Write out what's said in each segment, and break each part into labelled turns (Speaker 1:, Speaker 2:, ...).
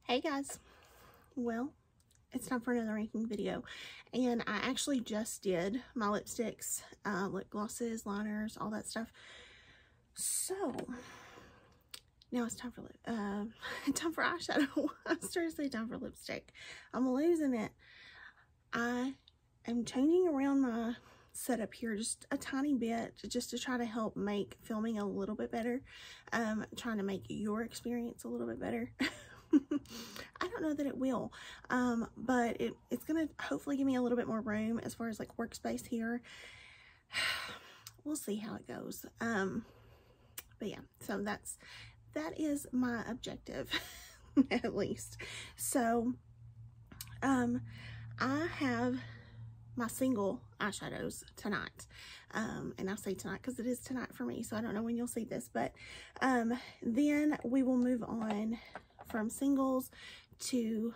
Speaker 1: Hey guys, well, it's time for another ranking video, and I actually just did my lipsticks, lip glosses, liners, all that stuff. So now it's time for eyeshadow. Seriously, time for lipstick. I'm losing it. I am changing around my setup here just a tiny bit, just to try to help make filming a little bit better, trying to make your experience a little bit better. I don't know that it will, but it's gonna hopefully give me a little bit more room as far as like workspace here. We'll see how it goes. But yeah, so that is my objective at least. So I have my single eyeshadows tonight, and I say tonight because it is tonight for me, so I don't know when you'll see this, but then we will move on from singles to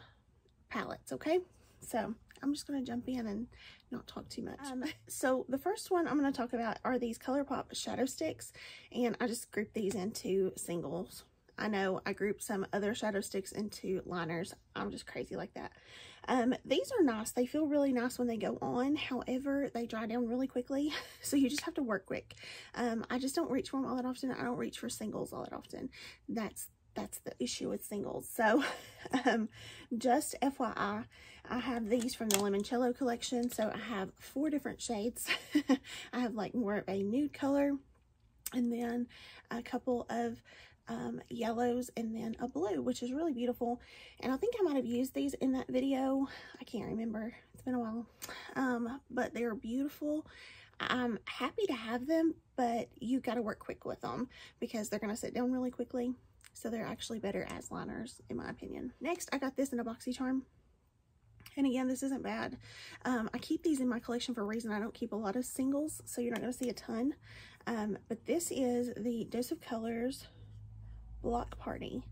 Speaker 1: palettes. Okay, so I'm just going to jump in and not talk too much. So the first one I'm going to talk about are these Colourpop shadow sticks, and I just grouped these into singles. I know I grouped some other shadow sticks into liners. I'm just crazy like that. These are nice. They feel really nice when they go on. However, they dry down really quickly, so you just have to work quick. I just don't reach for them all that often. I don't reach for singles all that often. That's the issue with singles. So just FYI, I have these from the Limoncello collection. So I have 4 different shades. I have like more of a nude color, and then a couple of yellows, and then a blue, which is really beautiful. And I think I might have used these in that video. I can't remember. It's been a while. But they're beautiful. I'm happy to have them, but you got to work quick with them because they're going to sit down really quickly. So they're actually better as liners, in my opinion. Next, I got this in a BoxyCharm. And again, this isn't bad. I keep these in my collection for a reason. I don't keep a lot of singles, so you're not going to see a ton. But this is the Dose of Colors Block Party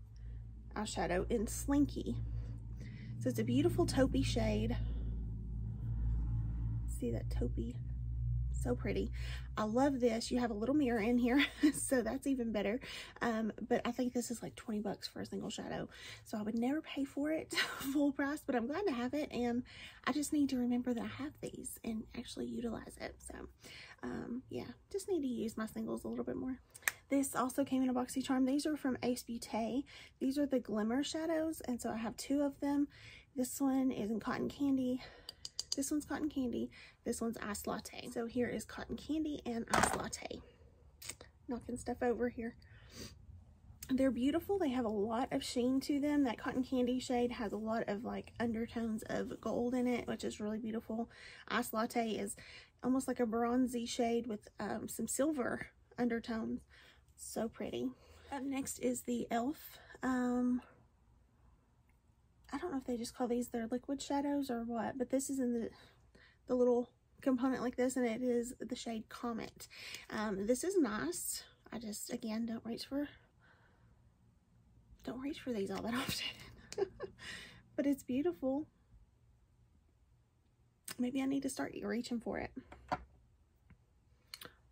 Speaker 1: eyeshadow in Slinky. So it's a beautiful taupey shade. See that taupey? So pretty. I love this. You have a little mirror in here, so that's even better. But I think this is like 20 bucks for a single shadow, so I would never pay for it full price, but I'm glad to have it, and I just need to remember that I have these and actually utilize it. So yeah, just need to use my singles a little bit more. This also came in a BoxyCharm. These are from Ace Beauté. These are the Glimmer Shadows, and so I have 2 of them. This one is in Cotton Candy. This one's Cotton Candy. This one's Ice Latte. So here is Cotton Candy and Ice Latte. Knocking stuff over here. They're beautiful. They have a lot of sheen to them. That Cotton Candy shade has a lot of like undertones of gold in it, which is really beautiful. Ice Latte is almost like a bronzy shade with some silver undertones. So pretty. Up next is the e.l.f. I don't know if they just call these their liquid shadows or what, but this is in the little component like this, and it is the shade Comet. This is nice. I just, again, don't reach for these all that often. But it's beautiful. Maybe I need to start reaching for it.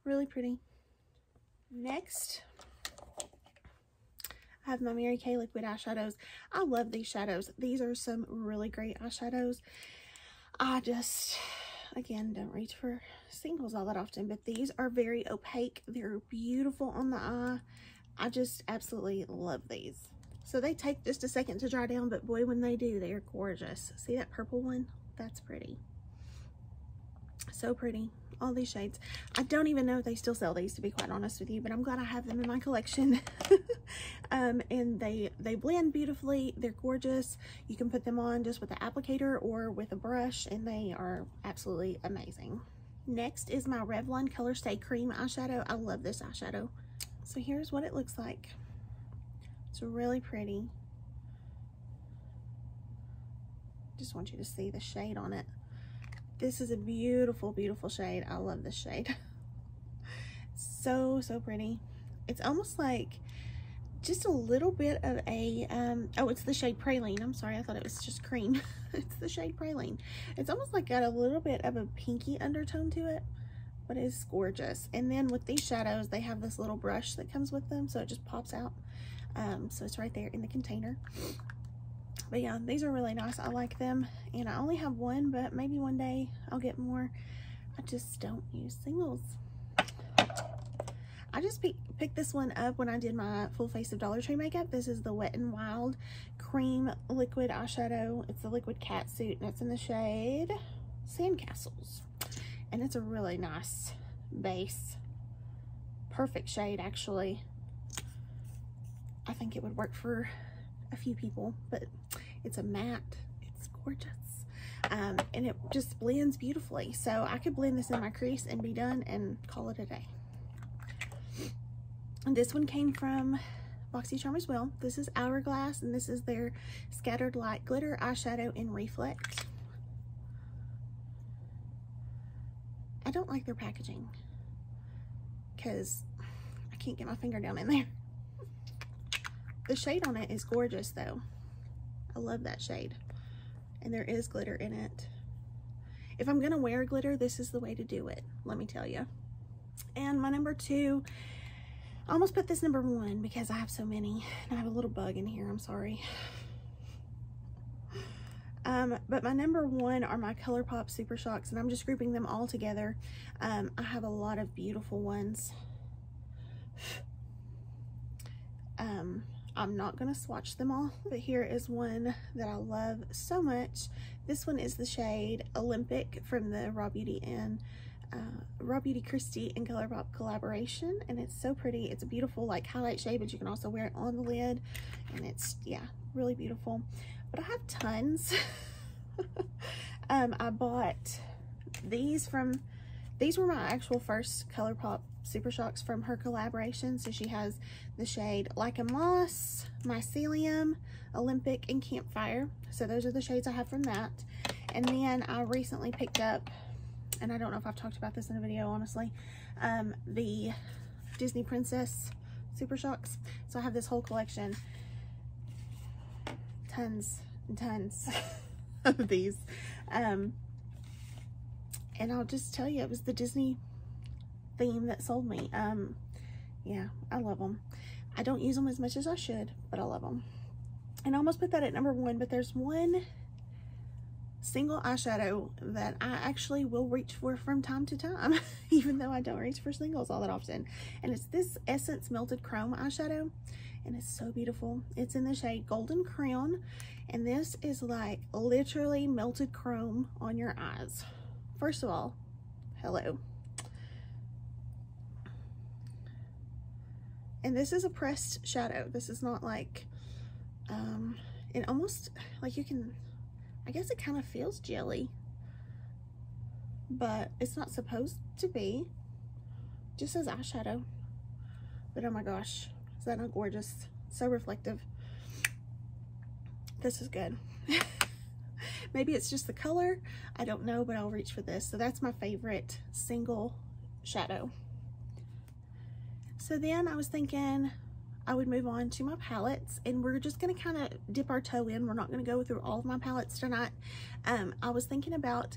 Speaker 1: Really pretty. Next, I have my Mary Kay liquid eyeshadows. I love these shadows. These are some really great eyeshadows. I just, again, don't reach for singles all that often, but these are very opaque. They're beautiful on the eye. I just absolutely love these. So they take just a second to dry down, but boy, when they do, they are gorgeous. See that purple one? That's pretty. So pretty. All these shades. I don't even know if they still sell these, to be quite honest with you, but I'm glad I have them in my collection. And they blend beautifully. They're gorgeous. You can put them on just with the applicator or with a brush, and they are absolutely amazing. Next is my Revlon Color Stay Cream eyeshadow. I love this eyeshadow. So here's what it looks like. It's really pretty. Just want you to see the shade on it. This is a beautiful, beautiful shade. I love this shade. So pretty. It's almost like just a little bit of a, oh, it's the shade Praline. I'm sorry, I thought it was just cream. It's the shade Praline. It's almost like got a little bit of a pinky undertone to it, but it's gorgeous. And then with these shadows, they have this little brush that comes with them, so it just pops out. So it's right there in the container. But yeah, these are really nice. I like them. And I only have one, but maybe one day I'll get more. I just don't use singles. I just picked this one up when I did my full face of Dollar Tree makeup. This is the Wet n Wild Cream Liquid Eyeshadow. It's the Liquid Catsuit, and it's in the shade Sandcastles. And it's a really nice base. Perfect shade, actually. I think it would work for a few people, but it's a matte. It's gorgeous. And it just blends beautifully. So I could blend this in my crease and be done and call it a day. And this one came from BoxyCharm as well. This is Hourglass, and this is their Scattered Light Glitter Eyeshadow in Reflect. I don't like their packaging because I can't get my finger down in there. The shade on it is gorgeous though. I love that shade. And there is glitter in it. If I'm gonna wear glitter, this is the way to do it, let me tell you. And my number 2, I almost put this number 1 because I have so many. And I have a little bug in here, I'm sorry. But my number 1 are my Colourpop Super Shocks, and I'm just grouping them all together. I have a lot of beautiful ones. I'm not going to swatch them all, but here is one that I love so much. This one is the shade Olympic from the Raw Beauty Kristi and Colourpop collaboration, and it's so pretty. It's a beautiful like highlight shade, but you can also wear it on the lid, and it's, yeah, really beautiful. But I have tons. I bought these were my actual first Colourpop Super Shocks from her collaboration. So she has the shade Like a Moss, Mycelium, Olympic, and Campfire. So those are the shades I have from that. And then I recently picked up, and I don't know if I've talked about this in a video, honestly, the Disney Princess Super Shocks. So I have this whole collection, tons and tons of these. And I'll just tell you, it was the Disney theme that sold me. Yeah, I love them. I don't use them as much as I should, but I love them. And I almost put that at number 1, but there's one single eyeshadow that I actually will reach for from time to time, even though I don't reach for singles all that often. And it's this Essence Melted Chrome eyeshadow, and it's so beautiful. It's in the shade Golden Crown, and this is like literally melted chrome on your eyes. First of all, hello. And this is a pressed shadow. This is not like, it almost, like you can, I guess it kind of feels jelly, but it's not supposed to be. It just says eyeshadow. But oh my gosh, is that not gorgeous? So reflective. This is good. Maybe it's just the color, I don't know, but I'll reach for this. So that's my favorite single shadow. So then I was thinking I would move on to my palettes, and we're just going to kind of dip our toe in. We're not going to go through all of my palettes tonight. I was thinking about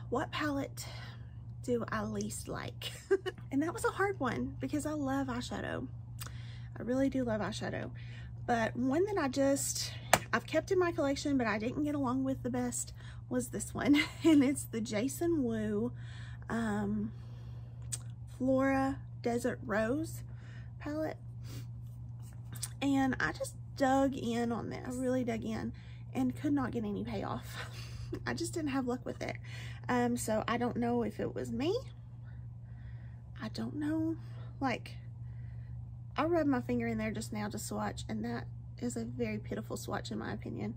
Speaker 1: what palette do I least like? And that was a hard one because I love eyeshadow. I really do love eyeshadow. But one that I've kept in my collection, but I didn't get along with the best was this one. And it's the Jason Wu Flora Desert Rose palette. And I just dug in on this. I really dug in and could not get any payoff. I just didn't have luck with it. So I don't know if it was me. I don't know. Like, I rubbed my finger in there just now to swatch, and that is a very pitiful swatch in my opinion.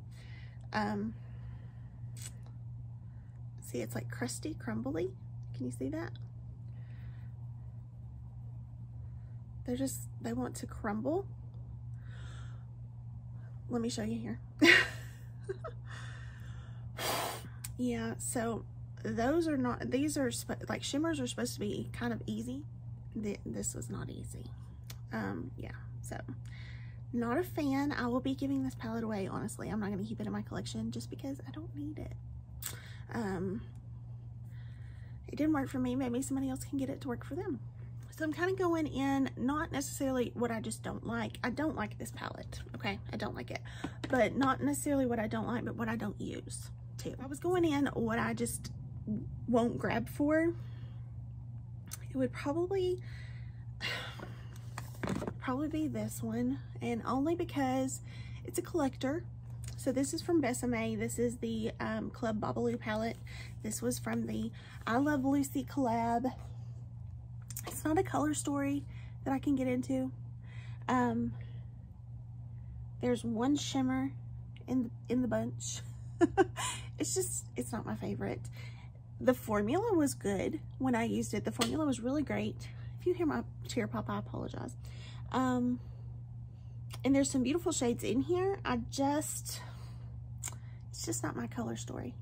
Speaker 1: See, it's like crusty, crumbly. Can you see that? They want to crumble. Let me show you here. Yeah, so those are not, these are like shimmers are supposed to be kind of easy. This was not easy. Yeah, so not a fan. I will be giving this palette away, honestly. I'm not going to keep it in my collection just because I don't need it. It didn't work for me. Maybe somebody else can get it to work for them. So I'm kind of going in, not necessarily what I just don't like. I don't like this palette, okay? I don't like it. but not necessarily what I don't like, but what I don't use too. I was going in what I just won't grab for. It would probably be this one, and only because it's a collector. So this is from Besame. This is the Club Babalu palette. This was from the I Love Lucy collab. It's not a color story that I can get into. There's one shimmer in the bunch. It's not my favorite. The formula was good when I used it. The formula was really great. If you hear my chair pop, I apologize. And there's some beautiful shades in here. It's just not my color story.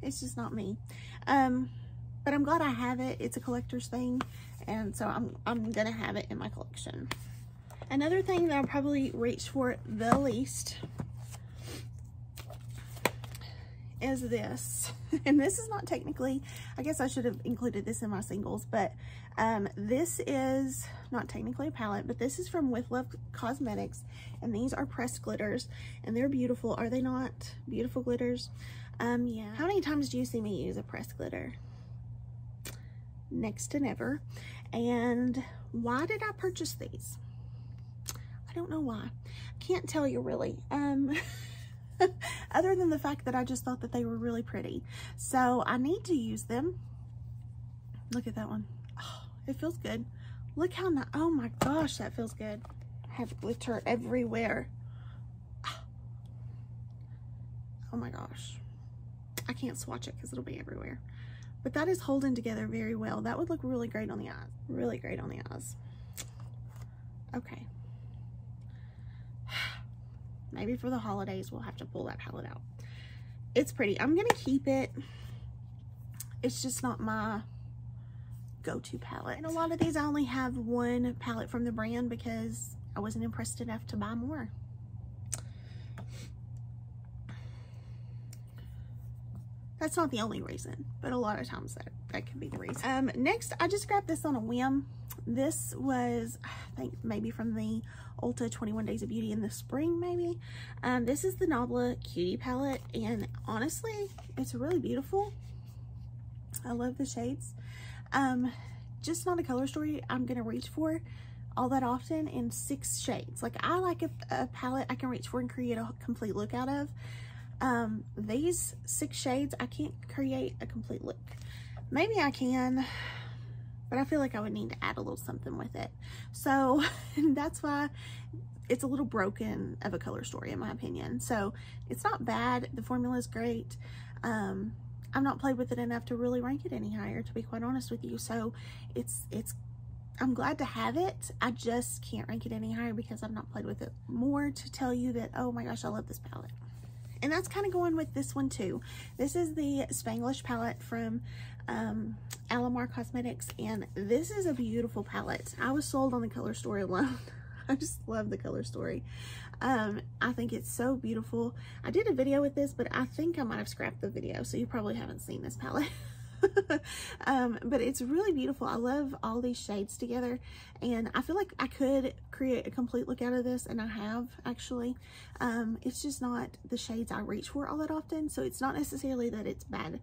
Speaker 1: It's just not me. But I'm glad I have it. It's a collector's thing, and so I'm gonna have it in my collection. Another thing that I'll probably reach for the least is this. And this is not technically, I guess I should have included this in my singles, but this is not technically a palette, but this is from With Love Cosmetics, and these are pressed glitters, and they're beautiful. Are they not beautiful glitters? Yeah. How many times do you see me use a pressed glitter? Next to never. And why did I purchase these? I don't know why. Can't tell you really. Other than the fact that I just thought that they were really pretty. So I need to use them. Look at that one. Oh, it feels good. Look how nice. Oh my gosh, that feels good. I have glitter everywhere. Oh my gosh. I can't swatch it because it'll be everywhere. But that is holding together very well. That would look really great on the eyes. Really great on the eyes. Okay. Maybe for the holidays, we'll have to pull that palette out. It's pretty. I'm going to keep it. It's just not my go-to palette. And a lot of these, I only have one palette from the brand because I wasn't impressed enough to buy more. That's not the only reason, but a lot of times that could be the reason. Next, I just grabbed this on a whim. This was, I think, maybe from the Ulta 21 Days of Beauty in the spring, maybe. This is the Nabla Cutie palette, and honestly, it's really beautiful. I love the shades. Just not a color story I'm gonna reach for all that often in 6 shades. Like, I like a palette I can reach for and create a complete look out of. These 6 shades, I can't create a complete look. Maybe I can, but I feel like I would need to add a little something with it. So that's why it's a little broken of a color story in my opinion. So it's not bad. The formula is great. I've not played with it enough to really rank it any higher, to be quite honest with you. So I'm glad to have it. I just can't rank it any higher because I've not played with it more to tell you that, oh my gosh, I love this palette. And that's kind of going with this one too. This is the Spanglish palette from Almay Cosmetics, and this is a beautiful palette. I was sold on the color story alone. I just love the color story. I think it's so beautiful. I did a video with this, but I think I might have scrapped the video, so you probably haven't seen this palette. But it's really beautiful. I love all these shades together, and I feel like I could create a complete look out of this, and I have actually. It's just not the shades I reach for all that often, so it's not necessarily that it's bad.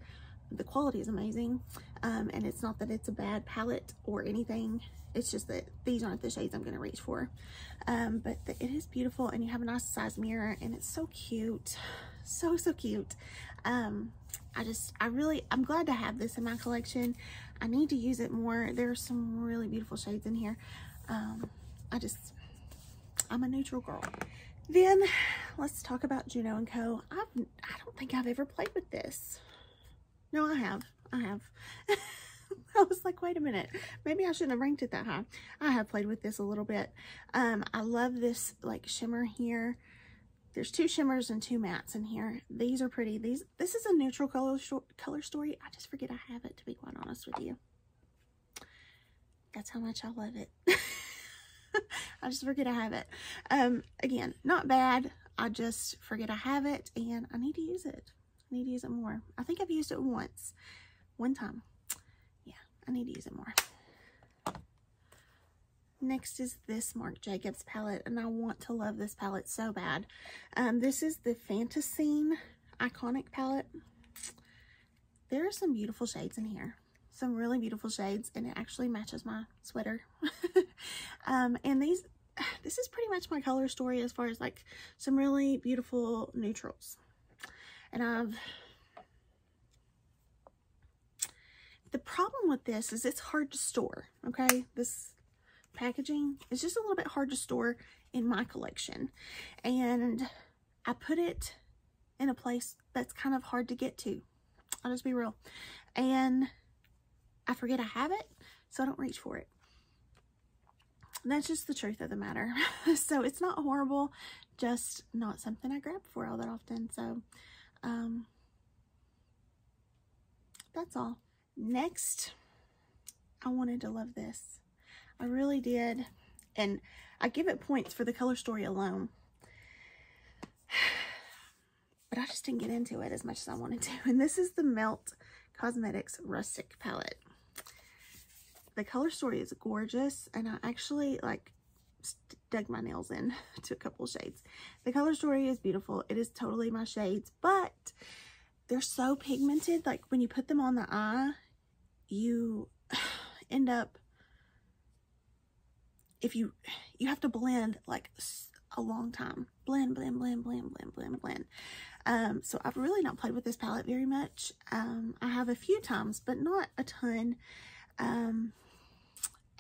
Speaker 1: The quality is amazing, and it's not that it's a bad palette or anything. It's just that these aren't the shades I'm going to reach for. But it is beautiful, and you have a nice size mirror, and it's so cute. So cute. I'm glad to have this in my collection. I need to use it more. There are some really beautiful shades in here. I'm a neutral girl. Then let's talk about JUNO & Co. I don't think I've ever played with this. No, I have. I was like, wait a minute, maybe I shouldn't have ranked it that high. I have played with this a little bit. I love this like shimmer here. There's 2 shimmers and 2 mattes in here. These are pretty. This is a neutral color story. I just forget I have it, to be quite honest with you. That's how much I love it. I just forget I have it. Again, not bad. I just forget I have it, and I need to use it. I need to use it more. I think I've used it one time. Yeah, I need to use it more. Next is this Marc Jacobs palette, and I want to love this palette so bad. This is the Fantasy Iconic palette. There are some beautiful shades in here. Some really beautiful shades, and it actually matches my sweater. And this is pretty much my color story as far as like some really beautiful neutrals. And the problem with this is it's hard to store, okay? This packaging is just a little bit hard to store in my collection. And I put it in a place that's kind of hard to get to. I'll just be real. And I forget I have it, so I don't reach for it. That's just the truth of the matter. So it's not horrible, just not something I grab for all that often. So that's all. Next, I wanted to love this. I really did. And I give it points for the color story alone. But I just didn't get into it as much as I wanted to. And this is the Melt Cosmetics Rustic palette. The color story is gorgeous, and I actually like dug my nails in to a couple shades. The color story is beautiful. It is totally my shades, but they're so pigmented. Like when you put them on the eye, you end up, if you have to blend like a long time. Blend. So I've really not played with this palette very much. I have a few times, but not a ton.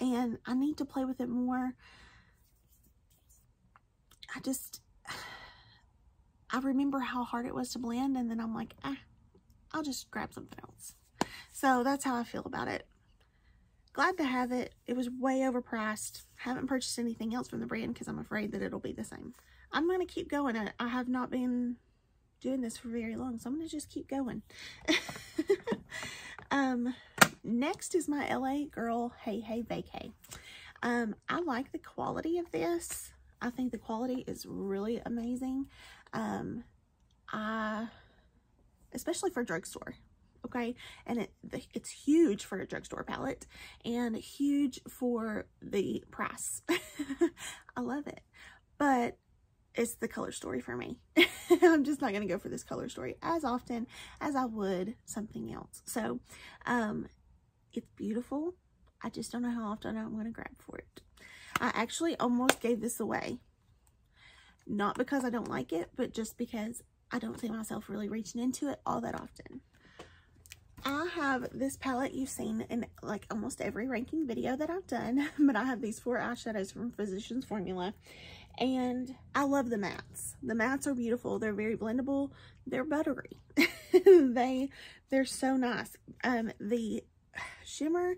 Speaker 1: And I need to play with it more. I remember how hard it was to blend, and then I'm like, I'll just grab something else. So that's how I feel about it. Glad to have it. It was way overpriced. Haven't purchased anything else from the brand because I'm afraid that it'll be the same. I'm going to keep going. I have not been doing this for very long, so I'm going to just keep going. Next is my LA Girl Hey Hey Vacay. I like the quality of this. I think the quality is really amazing. Especially for a drugstore, okay? And it's huge for a drugstore palette and huge for the price. I love it, but it's the color story for me. I'm just not going to go for this color story as often as I would something else. So, it's beautiful. I just don't know how often I'm going to grab for it. I actually almost gave this away. Not because I don't like it, but just because I don't see myself really reaching into it all that often. I have this palette you've seen in like almost every ranking video that I've done, but I have these 4 eyeshadows from Physicians Formula, and I love the mattes. The mattes are beautiful. They're very blendable. They're buttery. They're so nice. The shimmer,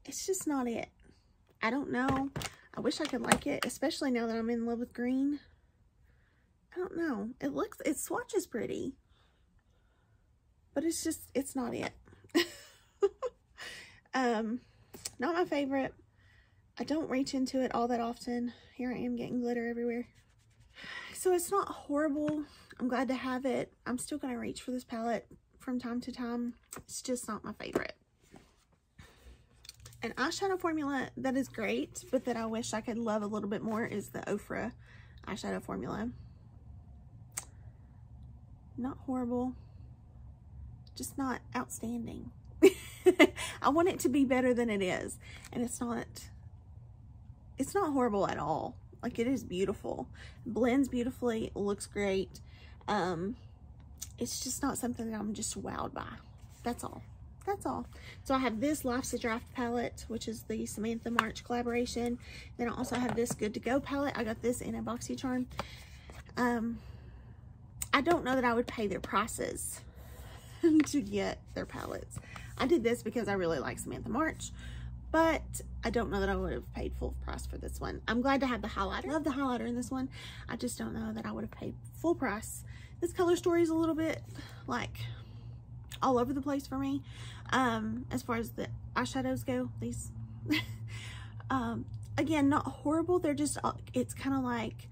Speaker 1: it's just not it. I don't know. I wish I could like it, especially now that I'm in love with green. I don't know. It swatches pretty, but it's not it. Not my favorite. I don't reach into it all that often. Here I am getting glitter everywhere. So it's not horrible. I'm glad to have it. I'm still going to reach for this palette from time to time. It's just not my favorite. An eyeshadow formula that is great, but that I wish I could love a little bit more is the Ofra eyeshadow formula. Not horrible, just not outstanding. I want it to be better than it is, and it's not horrible at all. Like, it is beautiful, blends beautifully, looks great. It's just not something that I'm just wowed by. That's all. So I have this Life's a Draft palette, which is the Samantha March collaboration. Then I also have this Good to Go palette. I got this in a BoxyCharm. I don't know that I would pay their prices to get their palettes. I did this because I really like Samantha March, but I don't know that I would have paid full price for this one. I'm glad to have the highlighter. I love the highlighter in this one. I just don't know that I would have paid full price. This color story is a little bit like all over the place for me. As far as the eyeshadows go, these again, not horrible. They're just, it's kind of like,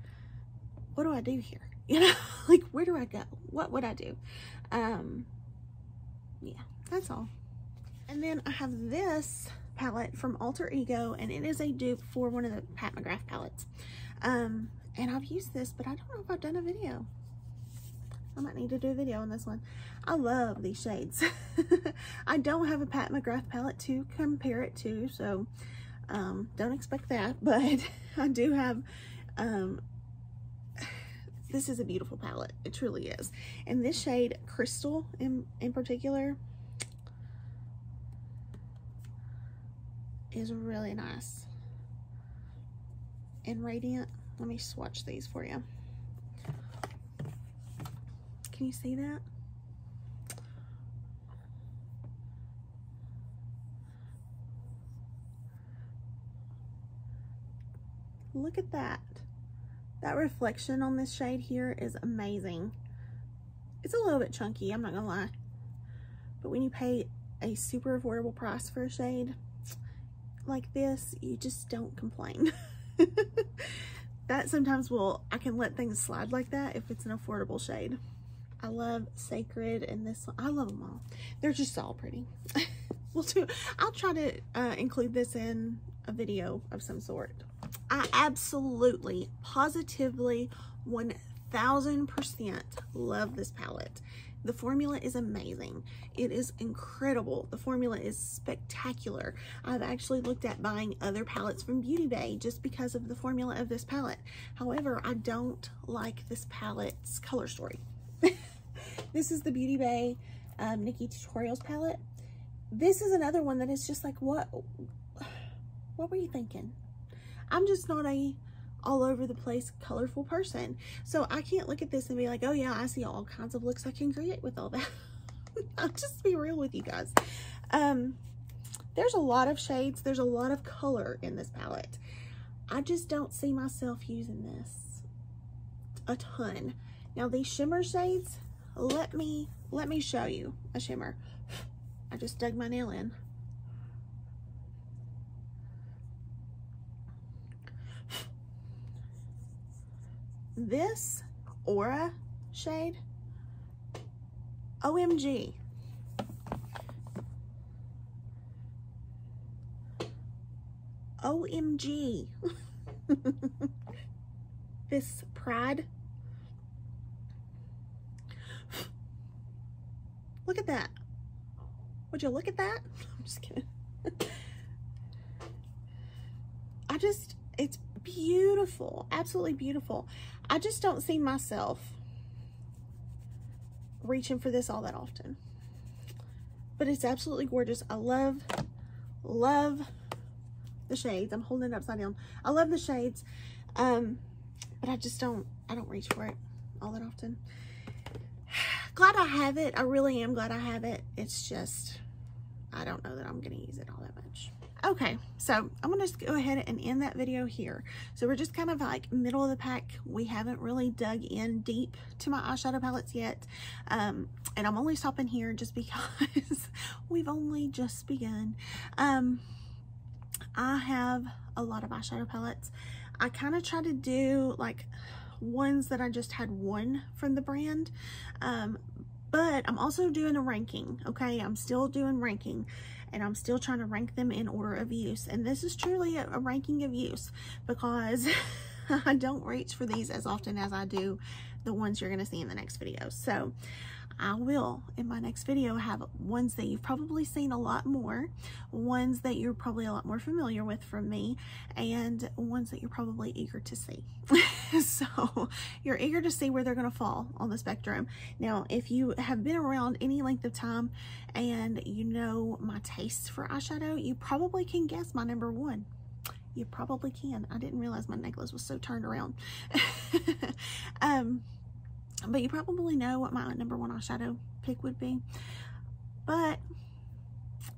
Speaker 1: what do I do here? You know, like, where do I go? What would I do? Yeah, that's all. And then I have this palette from Alter Ego, and it is a dupe for one of the Pat McGrath palettes. And I've used this, but I don't know if I've done a video. I might need to do a video on this one. I love these shades. I don't have a Pat McGrath palette to compare it to, so don't expect that, but I do have, this is a beautiful palette. It truly is. And this shade, Crystal in particular, is really nice and radiant. Let me swatch these for you. Can you see that? Look at that. That reflection on this shade here is amazing. It's a little bit chunky, I'm not gonna lie. But when you pay a super affordable price for a shade like this, you just don't complain. That sometimes I can let things slide like that if it's an affordable shade. I love Sacred and this one. I love them all. They're just all pretty. I'll try to include this in a video of some sort. I absolutely, positively, 1000% love this palette. The formula is amazing. It is incredible. The formula is spectacular. I've actually looked at buying other palettes from Beauty Bay just because of the formula of this palette. However, I don't like this palette's color story. This is the Beauty Bay Nikki Tutorials palette. This is another one that is just like, what were you thinking? I'm just not a all over the place colorful person, so I can't look at this and be like, oh yeah, I see all kinds of looks I can create with all that. I'll just be real with you guys. There's a lot of shades, there's a lot of color in this palette. I just don't see myself using this a ton. Now these shimmer shades, let me show you a shimmer. I just dug my nail in. This Aura shade, OMG. OMG. This Pride. Look at that. Would you look at that? I'm just kidding. It's beautiful, absolutely beautiful. I just don't see myself reaching for this all that often, but it's absolutely gorgeous. I love the shades. I'm holding it upside down. I love the shades, but I don't reach for it all that often. Glad I have it. I really am glad I have it. It's just, I don't know that I'm gonna use it all that much. Okay, so I'm gonna just go ahead and end that video here. So we're just kind of like middle of the pack. We haven't really dug in deep to my eyeshadow palettes yet. And I'm only stopping here just because we've only just begun. I have a lot of eyeshadow palettes. I kind of try to do like ones that I just had one from the brand. But I'm also doing a ranking, okay? I'm still doing ranking, and I'm still trying to rank them in order of use. And this is truly a ranking of use because I don't reach for these as often as I do the ones you're gonna see in the next video. So I will, in my next video, have ones that you've probably seen a lot more, ones that you're probably a lot more familiar with from me, and ones that you're probably eager to see. So you're eager to see where they're going to fall on the spectrum. Now, if you have been around any length of time and you know my taste for eyeshadow, you probably can guess my number one. You probably can. I didn't realize my necklace was so turned around. But you probably know what my number one eyeshadow pick would be. But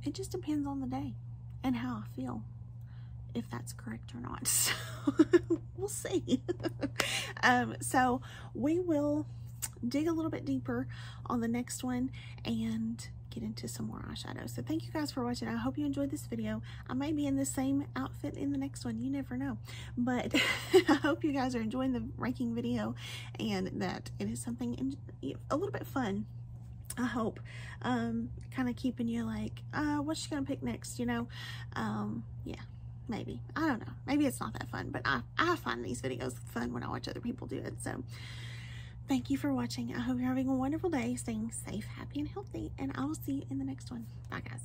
Speaker 1: it just depends on the day and how I feel, if that's correct or not. So we'll see. So we will dig a little bit deeper on the next one and get into some more eyeshadows. So thank you guys for watching. I hope you enjoyed this video. I may be in the same outfit in the next one, you never know, but I hope you guys are enjoying the ranking video and that it is something a little bit fun I hope, kind of keeping you like, what's she gonna pick next, you know? Yeah, maybe, I don't know, maybe it's not that fun, but I find these videos fun when I watch other people do it. So thank you for watching. I hope you're having a wonderful day, staying safe, happy, and healthy, and I will see you in the next one. Bye, guys.